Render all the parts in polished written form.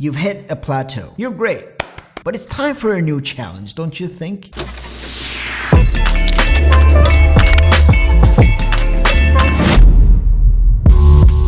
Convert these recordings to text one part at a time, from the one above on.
You've hit a plateau. You're great, but it's time for a new challenge, don't you think?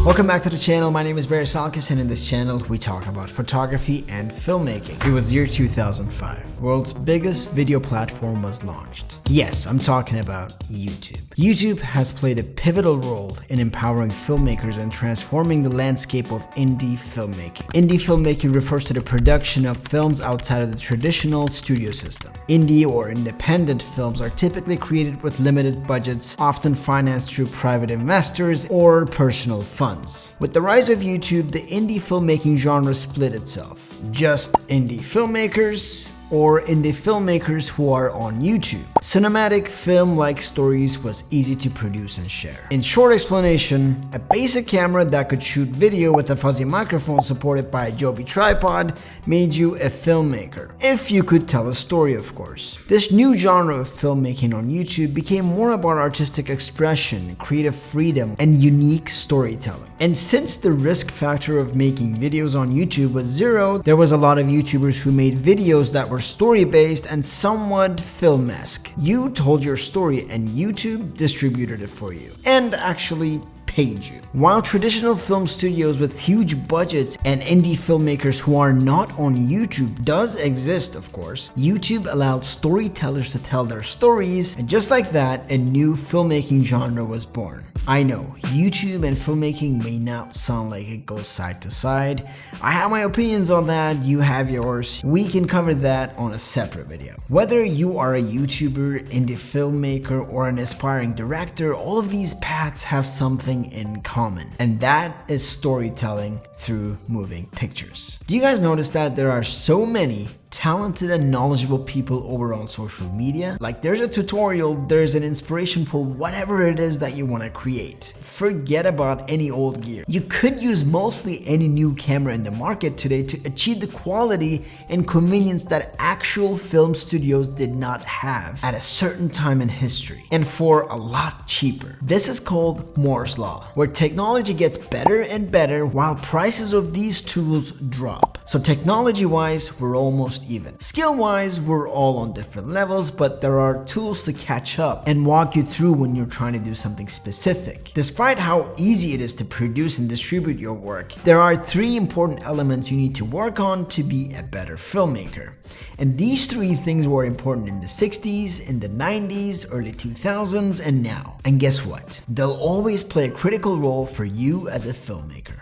Welcome back to the channel. My name is Barry Salkis, and in this channel we talk about photography and filmmaking. It was year 2005. World's biggest video platform was launched. Yes, I'm talking about YouTube. YouTube has played a pivotal role in empowering filmmakers and transforming the landscape of indie filmmaking. Indie filmmaking refers to the production of films outside of the traditional studio system. Indie or independent films are typically created with limited budgets, often financed through private investors or personal funds. With the rise of YouTube, the indie filmmaking genre split itself. Just indie filmmakers or indie filmmakers who are on YouTube. Cinematic film-like stories was easy to produce and share. In short explanation, a basic camera that could shoot video with a fuzzy microphone supported by a Joby tripod made you a filmmaker. If you could tell a story, of course. This new genre of filmmaking on YouTube became more about artistic expression, creative freedom, and unique storytelling. And since the risk factor of making videos on YouTube was zero, there was a lot of YouTubers who made videos that were story-based and somewhat film-esque. You told your story and YouTube distributed it for you and actually paid you. While traditional film studios with huge budgets and indie filmmakers who are not on YouTube does exist, of course, YouTube allowed storytellers to tell their stories, and just like that, a new filmmaking genre was born. I know, YouTube and filmmaking may not sound like it goes side to side. I have my opinions on that, you have yours. We can cover that on a separate video. Whether you are a YouTuber, indie filmmaker, or an aspiring director, all of these paths have something in common, and that is storytelling through moving pictures. Do you guys notice that there are so many talented and knowledgeable people over on social media? Like, there's a tutorial, there's an inspiration for whatever it is that you want to create. Forget about any old gear. You could use mostly any new camera in the market today to achieve the quality and convenience that actual film studios did not have at a certain time in history, and for a lot cheaper. This is called Moore's Law, where technology gets better and better while prices of these tools drop. So technology-wise, we're almost even. Skill-wise, we're all on different levels, but there are tools to catch up and walk you through when you're trying to do something specific. Despite how easy it is to produce and distribute your work, there are three important elements you need to work on to be a better filmmaker. And these three things were important in the 60s, in the 90s, early 2000s, and now. And guess what? They'll always play a critical role for you as a filmmaker.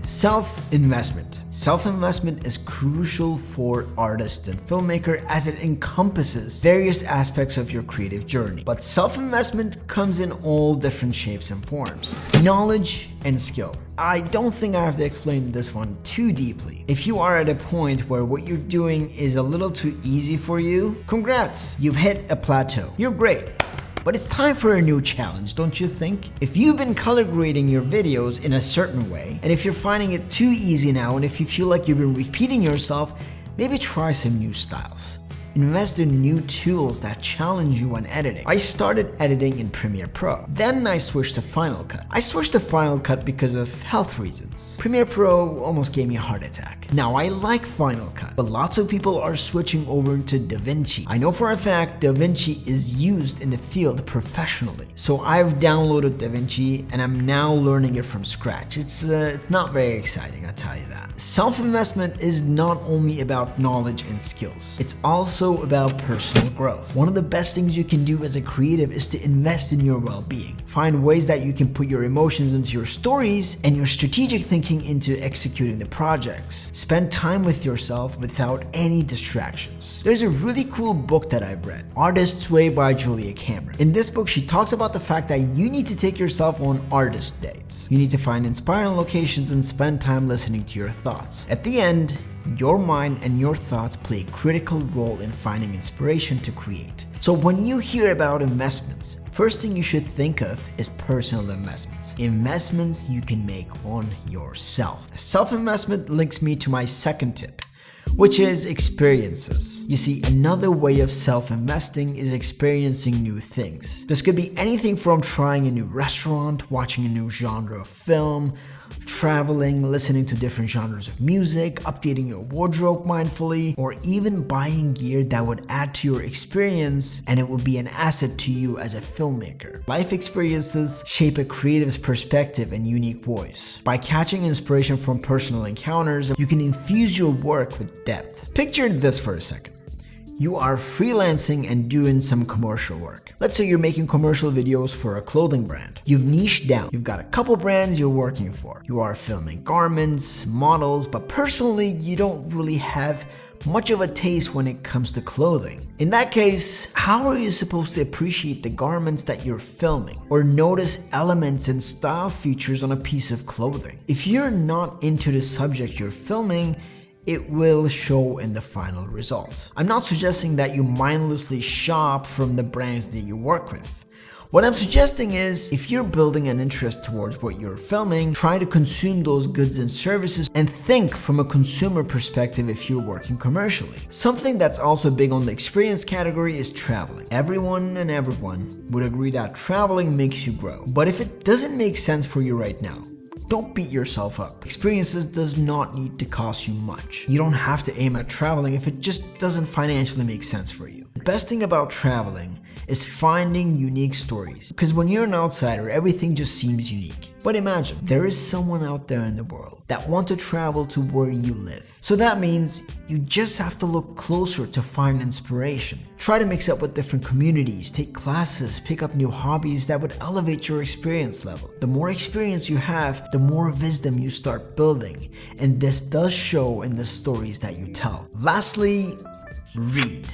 Self-investment. Self-investment is crucial for artists and filmmakers as it encompasses various aspects of your creative journey. But self-investment comes in all different shapes and forms. Knowledge and skill. I don't think I have to explain this one too deeply. If you are at a point where what you're doing is a little too easy for you, congrats, you've hit a plateau. You're great. But it's time for a new challenge, don't you think? If you've been color grading your videos in a certain way, and if you're finding it too easy now, and if you feel like you've been repeating yourself, maybe try some new styles. Invest in new tools that challenge you when editing. I started editing in Premiere Pro. Then I switched to Final Cut. I switched to Final Cut because of health reasons. Premiere Pro almost gave me a heart attack. Now I like Final Cut, but lots of people are switching over to DaVinci. I know for a fact DaVinci is used in the field professionally. So I've downloaded DaVinci and I'm now learning it from scratch. It's not very exciting, I'll tell you that. Self-investment is not only about knowledge and skills. It's also about personal growth. One of the best things you can do as a creative is to invest in your well-being. Find ways that you can put your emotions into your stories and your strategic thinking into executing the projects. Spend time with yourself without any distractions. There's a really cool book that I've read, Artist's Way by Julia Cameron. In this book, she talks about the fact that you need to take yourself on artist dates. You need to find inspiring locations and spend time listening to your thoughts. At the end, your mind and your thoughts play a critical role in finding inspiration to create. So when you hear about investments, first thing you should think of is personal investments. Investments you can make on yourself. Self-investment links me to my second tip, which is experiences. You see, another way of self-investing is experiencing new things. This could be anything from trying a new restaurant, watching a new genre of film, traveling, listening to different genres of music, updating your wardrobe mindfully, or even buying gear that would add to your experience and it would be an asset to you as a filmmaker. Life experiences shape a creative's perspective and unique voice. By catching inspiration from personal encounters, you can infuse your work with depth. Picture this for a second. You are freelancing and doing some commercial work. Let's say you're making commercial videos for a clothing brand. You've niched down. You've got a couple brands you're working for. You are filming garments, models, but personally, you don't really have much of a taste when it comes to clothing. In that case, how are you supposed to appreciate the garments that you're filming or notice elements and style features on a piece of clothing? If you're not into the subject you're filming, it will show in the final result. I'm not suggesting that you mindlessly shop from the brands that you work with. What I'm suggesting is, if you're building an interest towards what you're filming, try to consume those goods and services and think from a consumer perspective if you're working commercially. Something that's also big on the experience category is traveling. Everyone would agree that traveling makes you grow. But if it doesn't make sense for you right now, don't beat yourself up. Experiences does not need to cost you much. You don't have to aim at traveling if it just doesn't financially make sense for you. The best thing about traveling is finding unique stories. Because when you're an outsider, everything just seems unique. But imagine, there is someone out there in the world that wants to travel to where you live. So that means you just have to look closer to find inspiration. Try to mix up with different communities, take classes, pick up new hobbies that would elevate your experience level. The more experience you have, the more wisdom you start building. And this does show in the stories that you tell. Lastly, read.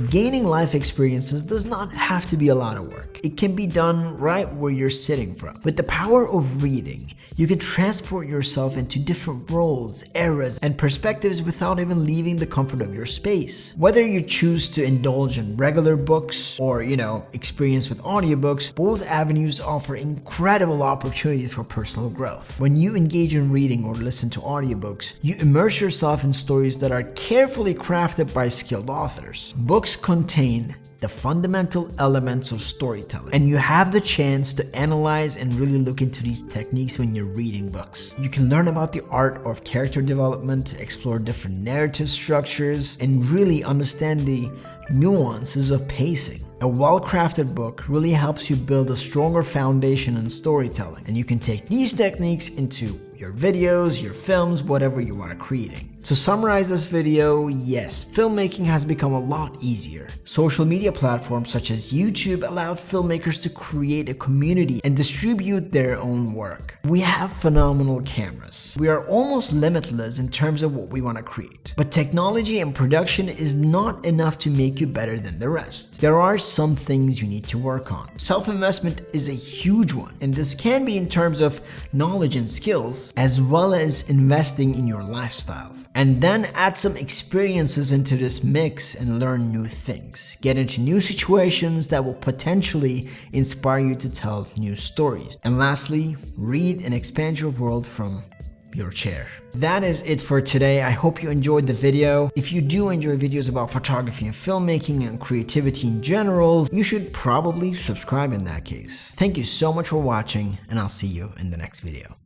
Gaining life experiences does not have to be a lot of work. It can be done right where you're sitting from. With the power of reading, you can transport yourself into different worlds, eras, and perspectives without even leaving the comfort of your space. Whether you choose to indulge in regular books or, experience with audiobooks, both avenues offer incredible opportunities for personal growth. When you engage in reading or listen to audiobooks, you immerse yourself in stories that are carefully crafted by skilled authors. Books contain the fundamental elements of storytelling, and you have the chance to analyze and really look into these techniques when you're reading books. You can learn about the art of character development, explore different narrative structures, and really understand the nuances of pacing. A well-crafted book really helps you build a stronger foundation in storytelling, and you can take these techniques into your videos, your films, whatever you are creating. To summarize this video, yes, filmmaking has become a lot easier. Social media platforms such as YouTube allowed filmmakers to create a community and distribute their own work. We have phenomenal cameras. We are almost limitless in terms of what we want to create. But technology and production is not enough to make you better than the rest. There are some things you need to work on. Self-investment is a huge one, and this can be in terms of knowledge and skills, as well as investing in your lifestyle. And then add some experiences into this mix and learn new things. Get into new situations that will potentially inspire you to tell new stories. And lastly, read and expand your world from your chair. That is it for today. I hope you enjoyed the video. If you do enjoy videos about photography and filmmaking and creativity in general, you should probably subscribe in that case. Thank you so much for watching, and I'll see you in the next video.